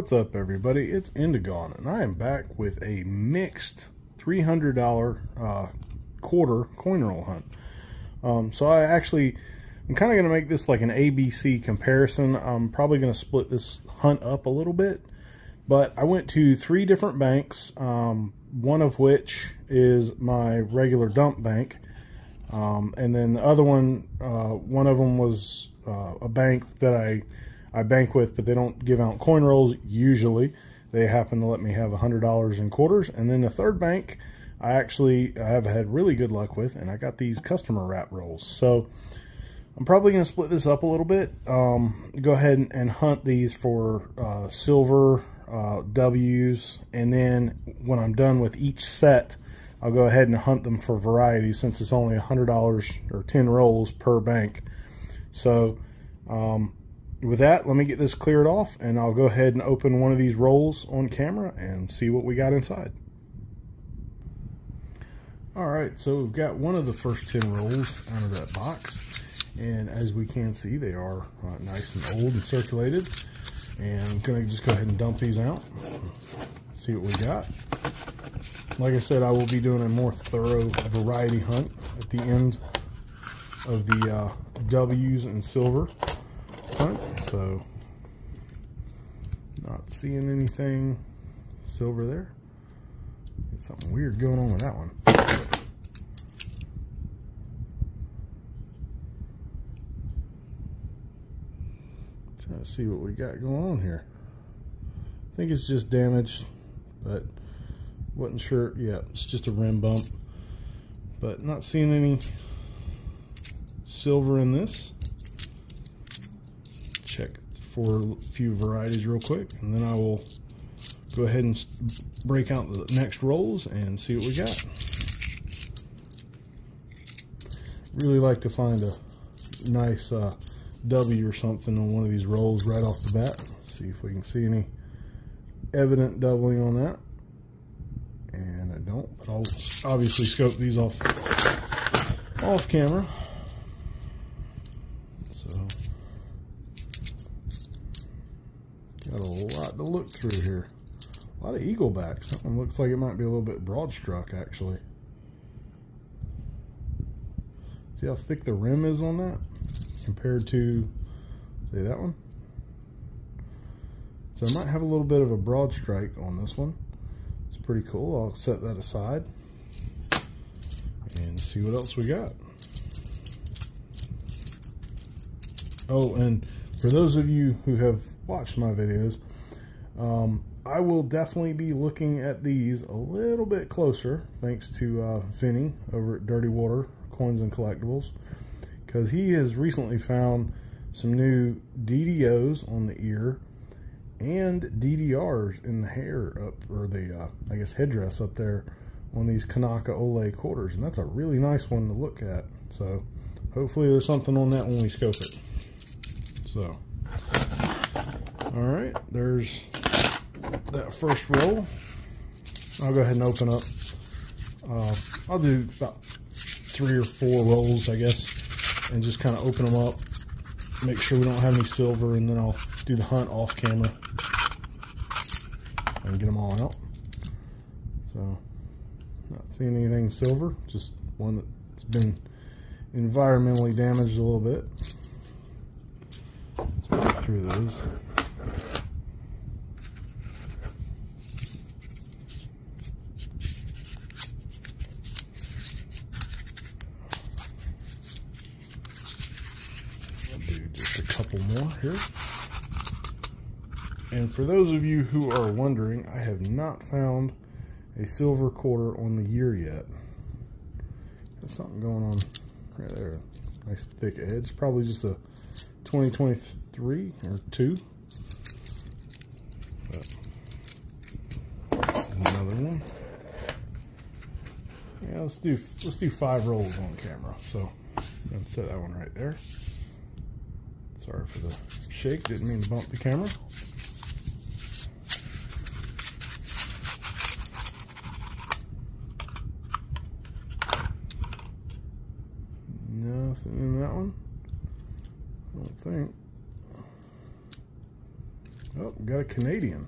What's up, everybody? It's Indigon, and I am back with a mixed $300 quarter coin roll hunt. I'm kind of going to make this like an ABC comparison. I'm probably going to split this hunt up a little bit, but I went to 3 different banks, one of which is my regular dump bank, and then the other one of them was a bank that I bank with, but they don't give out coin rolls usually. They happen to let me have $100 in quarters. And then the third bank I have had really good luck with, and I got these customer wrap rolls. So I'm probably going to split this up a little bit. Go ahead and hunt these for silver W's, and then when I'm done with each set, I'll go ahead and hunt them for variety, since it's only $100 or 10 rolls per bank. So with that, let me get this cleared off, and I'll go ahead and open one of these rolls on camera and see what we got inside. Alright, so we've got one of the first 10 rolls out of that box, and as we can see, they are nice and old and circulated. And I'm going to just go ahead and dump these out, see what we got. Like I said, I will be doing a more thorough variety hunt at the end of the W's and silver hunt. So, not seeing anything silver there. There's something weird going on with that one. Trying to see what we got going on here. I think it's just damaged, but wasn't sure. Yeah, it's just a rim bump, but not seeing any silver in this. Check for a few varieties real quick, and then I will go ahead and break out the next rolls and see what we got. Really like to find a nice W or something on one of these rolls right off the bat. See if we can see any evident doubling on that. And I don't, but I'll obviously scope these off camera. So, got a lot to look through here. A lot of eagle backs. That one looks like it might be a little bit broad struck, actually. See how thick the rim is on that compared to, say, that one? So I might have a little bit of a broad strike on this one. It's pretty cool. I'll set that aside and see what else we got. Oh, and for those of you who have watched my videos, I will definitely be looking at these a little bit closer, thanks to Vinny over at Dirty Water Coins and Collectibles, because he has recently found some new DDOs on the ear and DDRs in the hair up, or the I guess headdress up there on these Kanaka Ole quarters, and that's a really nice one to look at. So hopefully there's something on that when we scope it. So, all right, there's that first roll. I'll go ahead and open up. I'll do about 3 or 4 rolls, I guess, and just kind of open them up, make sure we don't have any silver, and then I'll do the hunt off camera and get them all out. So, not seeing anything silver, just one that's been environmentally damaged a little bit. Let's go through those. Couple more here. And for those of you who are wondering, I have not found a silver quarter on the year yet. Got something going on right there. Nice thick edge. Probably just a 2023 or 2. But another one. Yeah, let's do 5 rolls on camera. So let's set that one right there. Sorry for the shake, didn't mean to bump the camera. Nothing in that one, I don't think. Oh, we got a Canadian.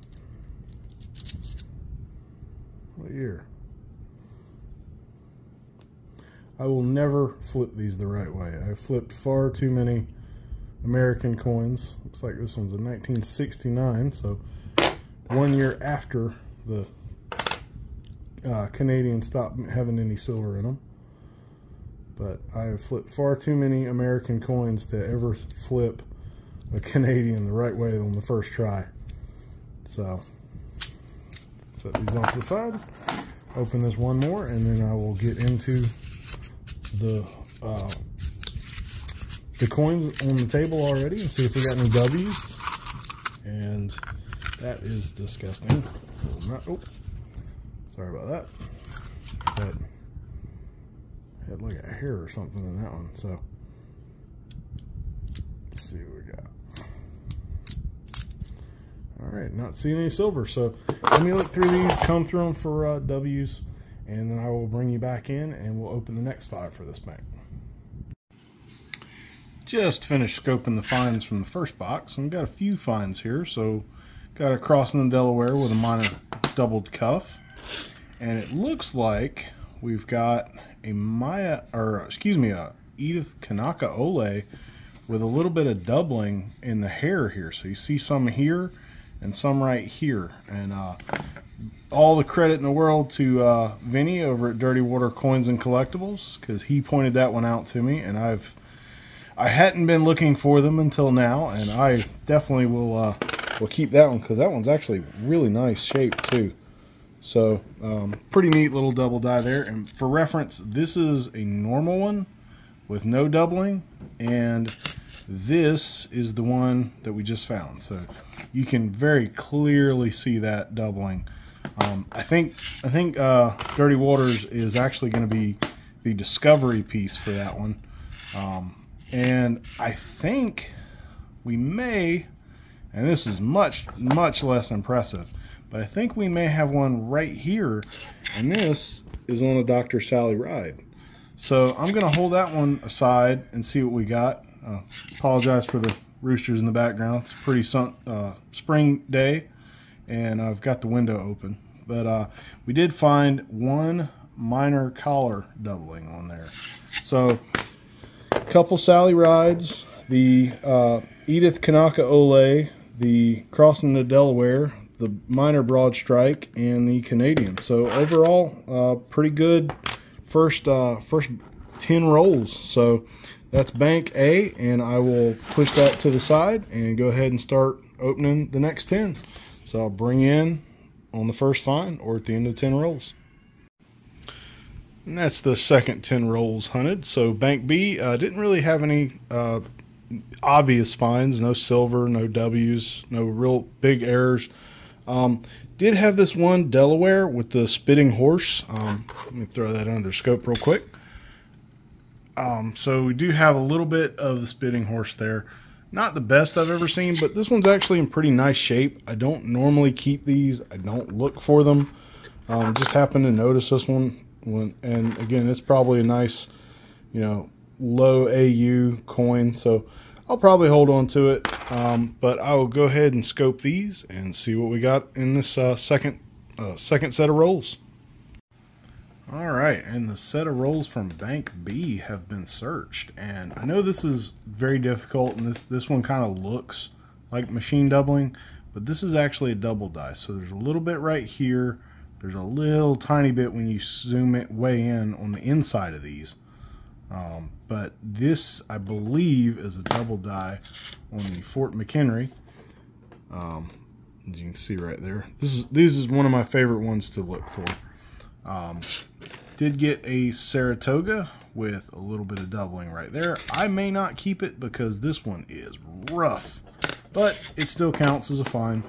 What year? I will never flip these the right way. I've flipped far too many American coins. Looks like this one's a 1969, so 1 year after the Canadians stopped having any silver in them. But I have flipped far too many American coins to ever flip a Canadian the right way on the first try. So set these off to the side, open this one more, and then I will get into the coins on the table already and see if we got any W's. And that is disgusting. Oh, sorry about that. But had like a hair or something in that one. So let's see what we got. All right, not seeing any silver. So let me look through these, comb through them for W's, and then I will bring you back in and we'll open the next 5 for this bank. Just finished scoping the finds from the first box, and we've got a few finds here. So got a Crossing the Delaware with a minor doubled cuff, and it looks like we've got a a Edith Kanaka Ole with a little bit of doubling in the hair here. So you see some here and some right here, and all the credit in the world to Vinny over at Dirty Water Coins and Collectibles, because he pointed that one out to me, and I hadn't been looking for them until now, and I definitely will keep that one, because that one's actually really nice shape too. So pretty neat little double die there. And for reference, this is a normal one with no doubling, and this is the one that we just found. So you can very clearly see that doubling. I think Dirty Waters is actually going to be the discovery piece for that one. And I think we may, and this is much less impressive, but I think we may have one right here, and this is on a Dr. Sally Ride. So I'm going to hold that one aside and see what we got. Apologize for the roosters in the background. It's a pretty spring day, and I've got the window open. But we did find one minor collar doubling on there. So a couple Sally Rides, the Edith Kanaka Ole, the Crossing the Delaware, the minor broad strike, and the Canadian. So overall, pretty good first 10 rolls. So that's bank A, and I will push that to the side and go ahead and start opening the next 10. So I'll bring in on the first find or at the end of 10 rolls. And that's the second 10 rolls hunted. So bank B didn't really have any obvious finds, no silver, no W's, no real big errors. Did have this one Delaware with the spitting horse. Let me throw that under the scope real quick. So we do have a little bit of the spitting horse there. Not the best I've ever seen, but this one's actually in pretty nice shape. I don't normally keep these. I don't look for them. Just happened to notice this one. And again, it's probably a nice, low AU coin. So I'll probably hold on to it. But I will go ahead and scope these and see what we got in this second set of rolls. All right, and the set of rolls from Bank B have been searched, and I know this is very difficult, and this one kind of looks like machine doubling, but this is actually a double die. So there's a little bit right here. There's a little tiny bit when you zoom it way in on the inside of these. But this, I believe, is a double die on the Fort McHenry. As you can see right there, this is one of my favorite ones to look for. Did get a Saratoga with a little bit of doubling right there. I may not keep it because this one is rough, but it still counts as a find.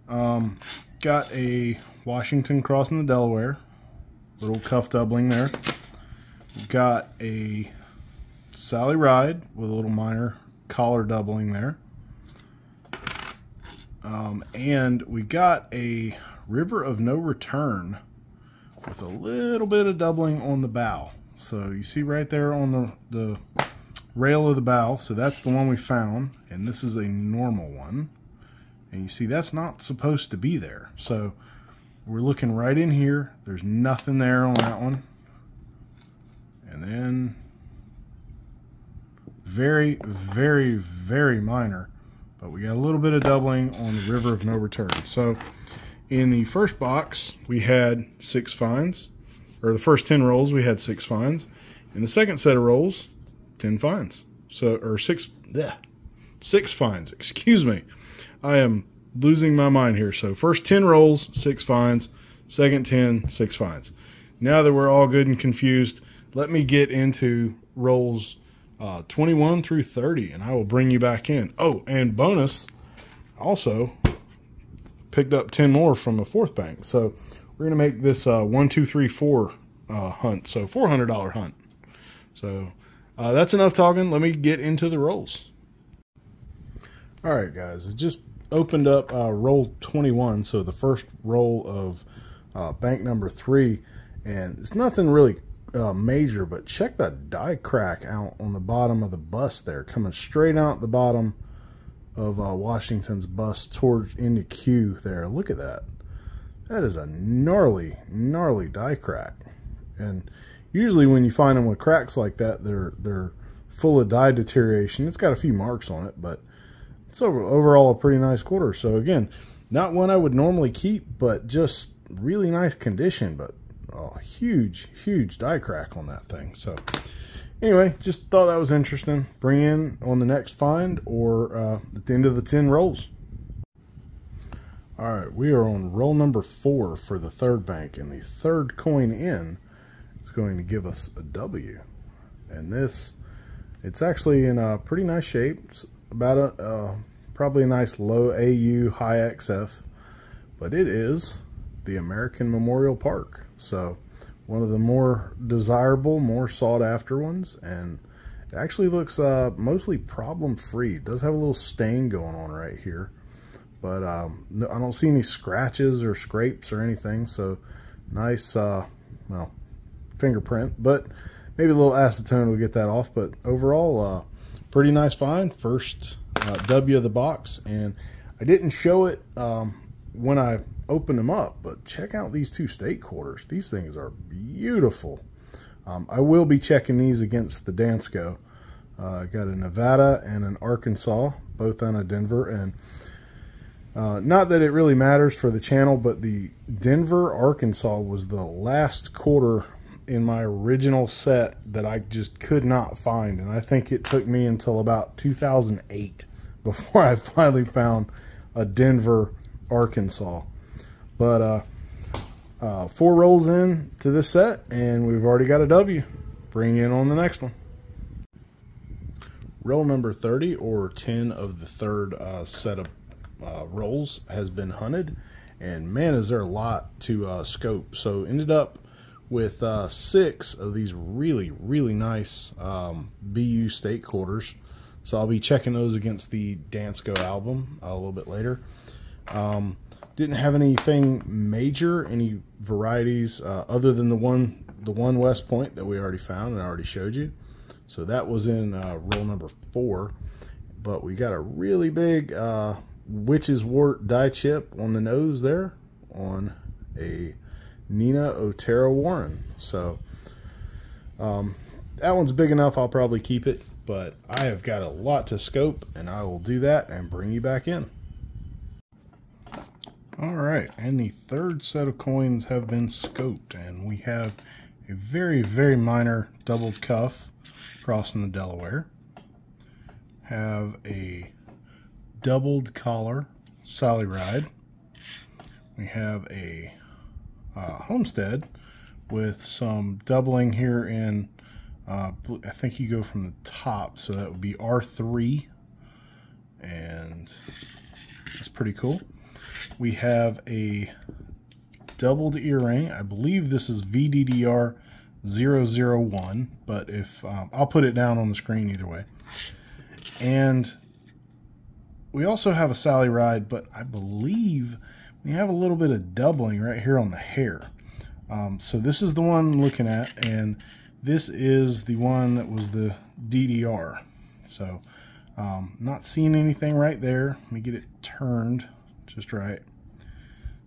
Got a Washington Crossing the Delaware, little cuff doubling there. Got a Sally Ride with a little minor collar doubling there. And we got a River of No Return with a little bit of doubling on the bow. So you see right there on the rail of the bow. So that's the one we found, and this is a normal one. And you see that's not supposed to be there. So we're looking right in here. There's nothing there on that one. And then very, very, very minor. But we got a little bit of doubling on the River of No Return. So in the first box, we had 6 finds. Or the first 10 rolls, we had 6 finds. In the second set of rolls, 10 finds. So, or 6 finds, excuse me. I am losing my mind here. So first 10 rolls, 6 finds. Second 10, 6 finds. Now that we're all good and confused, let me get into rolls 21 through 30, and I will bring you back in. Oh, and bonus, also picked up 10 more from a fourth bank. So we're going to make this 1, 2, 3, 4 hunt. So $400 hunt. So that's enough talking. Let me get into the rolls. All right, guys. I just opened up roll 21. So the first roll of bank number 3. And it's nothing really major, but check that die crack out on the bottom of the bust there, coming straight out the bottom of Washington's bust towards into Q there. Look at that. That is a gnarly, gnarly die crack. And usually when you find them with cracks like that, they're full of die deterioration. It's got a few marks on it, but it's overall a pretty nice quarter. So again, not one I would normally keep, but just really nice condition, but oh, huge, huge die crack on that thing. So anyway, just thought that was interesting. Bring in on the next find or at the end of the 10 rolls. All right, we are on roll number 4 for the third bank, and the third coin in is going to give us a W. And this, it's actually in a pretty nice shape. It's about a probably a nice low AU, high XF, but it is the American Memorial Park. So one of the more desirable, more sought after ones, and it actually looks mostly problem free. It does have a little stain going on right here, but I don't see any scratches or scrapes or anything. So nice, well, fingerprint, but maybe a little acetone will get that off. But overall, pretty nice find. First W of the box, and I didn't show it when I opened them up, but check out these 2 state quarters. These things are beautiful. I will be checking these against the Dansko. I got a Nevada and an Arkansas, both on a Denver, and not that it really matters for the channel, but the Denver Arkansas was the last quarter in my original set that I just could not find, and I think it took me until about 2008 before I finally found a Denver Arkansas. But 4 rolls in to this set, and we've already got a W. Bring in on the next one. Roll number 30, or 10 of the third set of rolls, has been hunted, and man, is there a lot to scope. So ended up with 6 of these really, really nice BU state quarters. So I'll be checking those against the Dansko album a little bit later. Didn't have anything major, any varieties other than the one West Point that we already found and I already showed you. So that was in roll number 4. But we got a really big witch's wart die chip on the nose there on a Nina Otero Warren. So that one's big enough, I'll probably keep it. But I have got a lot to scope, and I will do that and bring you back in. All right, and the third set of coins have been scoped, and we have a very, very minor doubled cuff crossing the Delaware. Have a doubled collar Sally Ride. We have a Homestead with some doubling here in, I think you go from the top, so that would be R3, and that's pretty cool. We have a doubled earring. I believe this is VDDR 001, but if I'll put it down on the screen either way. And we also have a Sally Ride, but I believe we have a little bit of doubling right here on the hair. So this is the one I'm looking at, and this is the one that was the DDR. So not seeing anything right there. Let me get it turned just right.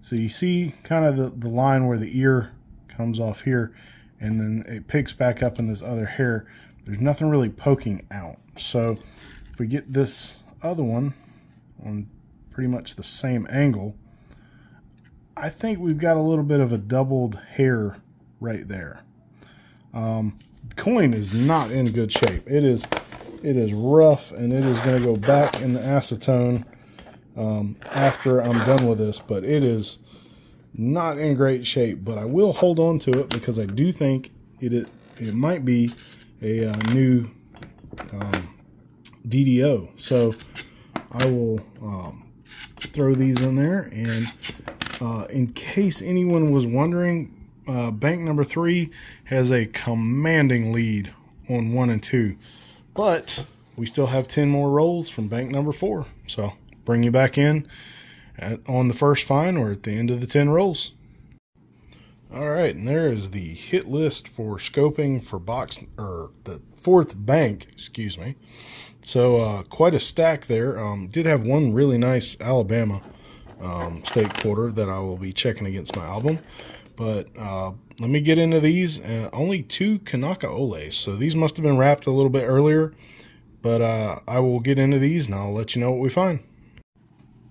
So you see kind of the line where the ear comes off here, and then it picks back up in this other hair. There's nothing really poking out. So if we get this other one on pretty much the same angle, I think we've got a little bit of a doubled hair right there. The coin is not in good shape. It is rough, and it is going to go back in the acetone after I'm done with this, but it is not in great shape. But I will hold on to it because I do think it might be a new DDO. So I will throw these in there, and in case anyone was wondering, bank number 3 has a commanding lead on 1 and 2, but we still have 10 more rolls from bank number 4. So bring you back in on the first find or at the end of the 10 rolls. All right, and there is the hit list for scoping for the 4th bank, excuse me. So quite a stack there. Did have one really nice Alabama stake quarter that I will be checking against my album. But let me get into these. Only 2 Kanaka Oles, so these must have been wrapped a little bit earlier. But I will get into these, and I'll let you know what we find.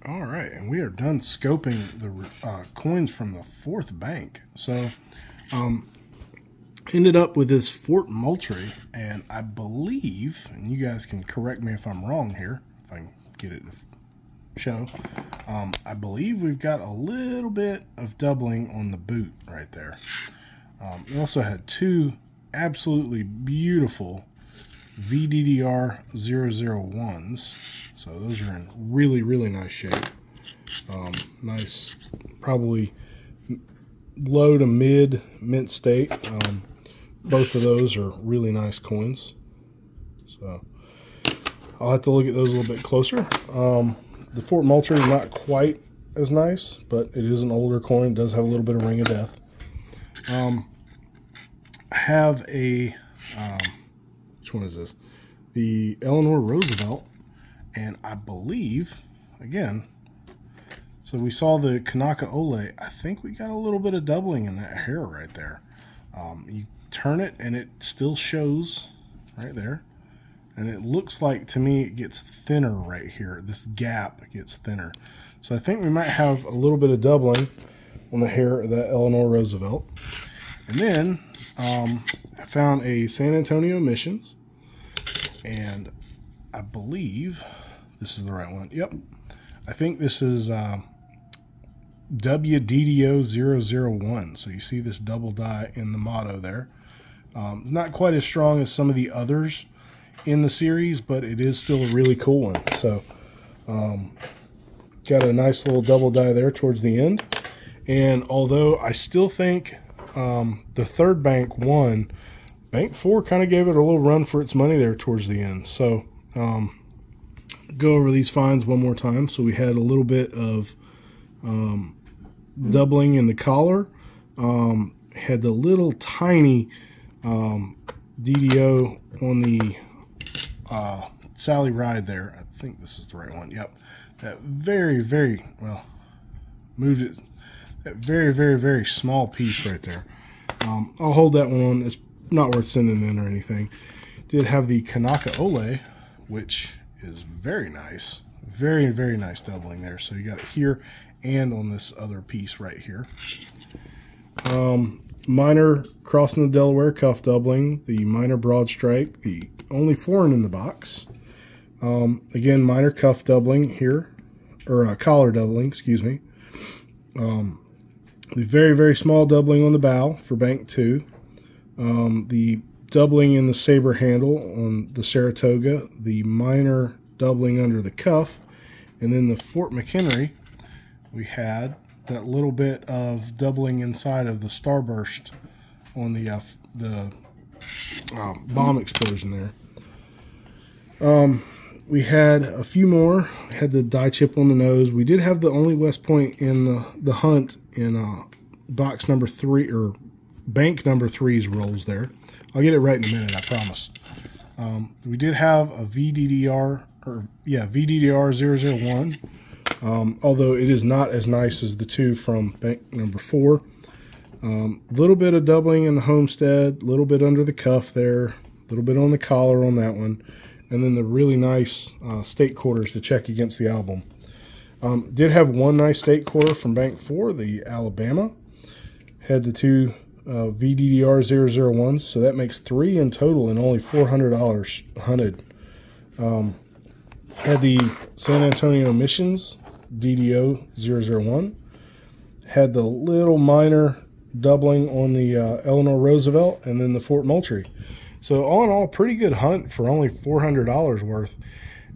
All right, and we are done scoping the coins from the 4th bank. So ended up with this Fort Moultrie, and I believe, and you guys can correct me if I'm wrong here, if I can get it to show, I believe we've got a little bit of doubling on the boot right there. We also had 2 absolutely beautiful VDDR 001s, so those are in really, really nice shape. Nice, probably low to mid mint state. Both of those are really nice coins, so I'll have to look at those a little bit closer. The Fort Moultrie is not quite as nice, but it is an older coin. It does have a little bit of Ring of Death. I have a which one is this? The Eleanor Roosevelt, and I believe, again, so we saw the Kanaka Ole. I think we got a little bit of doubling in that hair right there. You turn it and it still shows right there, and it looks like to me it gets thinner right here. This gap gets thinner, so I think we might have a little bit of doubling on the hair of that Eleanor Roosevelt. And then I found a San Antonio Missions, and I believe this is the right one. Yep, I think this is WDDO 001. So you see this double die in the motto there. It's not quite as strong as some of the others in the series, but it is still a really cool one. So got a nice little double die there towards the end. And although I still think the 3rd bank won, bank 4 kind of gave it a little run for its money there towards the end. So go over these finds one more time. So we had a little bit of doubling in the collar. Had the little tiny DDO on the Sally Ride there. I think this is the right one. Yep. That very, very, well, moved it. That very, very, very small piece right there. I'll hold that one on. It's not worth sending in or anything. Did have the Kanaka Ole, which is very nice. Very, very nice doubling there. So you got it here and on this other piece right here. Minor Crossing the Delaware cuff doubling, the minor broad stripe, the only foreign in the box. Again, minor cuff doubling here, or collar doubling, excuse me. The very, very small doubling on the bow for bank 2. The doubling in the saber handle on the Saratoga, the minor doubling under the cuff, and then the Fort McHenry, we had that little bit of doubling inside of the Starburst on the bomb explosion there. We had a few more. We had the die chip on the nose. We did have the only West Point in the hunt in box number 3, or bank number 3's rolls there. I'll get it right in a minute, I promise. We did have a VDDR 001. although it is not as nice as the two from bank number 4. A little bit of doubling in the homestead, a little bit under the cuff there, a little bit on the collar on that one, and then the really nice state quarters to check against the album. Did have one nice state quarter from bank 4, the Alabama. Had the two VDDR 001s, so that makes 3 in total and only $400 hunted. Had the San Antonio Missions DDO 001. Had the little minor doubling on the Eleanor Roosevelt, and then the Fort Moultrie. So all in all, pretty good hunt for only $400 worth.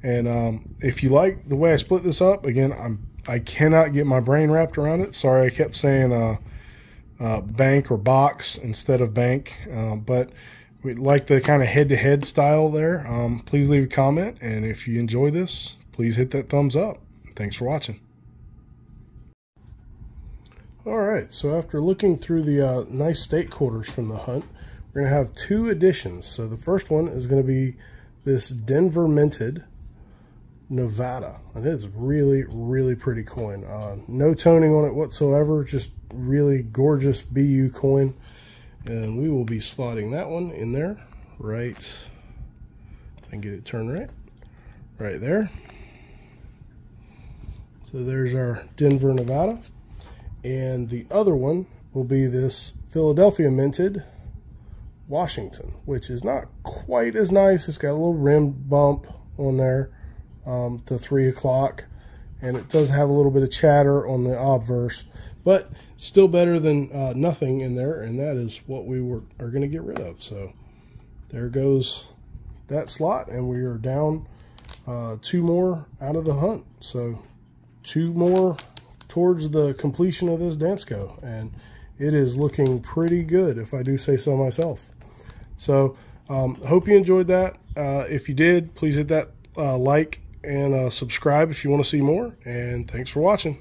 And if you like the way I split this up, again, I cannot get my brain wrapped around it. Sorry, I kept saying bank or box instead of bank, but we like the kind of head-to-head style there. Please leave a comment, and if you enjoy this, please hit that thumbs up. Thanks for watching. Alright, so after looking through the nice state quarters from the hunt, we're going to have 2 additions. So the first one is going to be this Denver Minted Nevada. It is really, really pretty coin. No toning on it whatsoever, just really gorgeous BU coin. And we will be slotting that one in there, right, and get it turned right there. So there's our Denver, Nevada. And the other one will be this Philadelphia Minted Washington, which is not quite as nice. It's got a little rim bump on there to 3 o'clock, and it does have a little bit of chatter on the obverse, but still better than nothing in there, and that is what we are going to get rid of. So there goes that slot, and we are down 2 more out of the hunt. So 2 more towards the completion of this Dansko, and it is looking pretty good, if I do say so myself. So hope you enjoyed that. If you did, please hit that like and subscribe if you want to see more, and thanks for watching.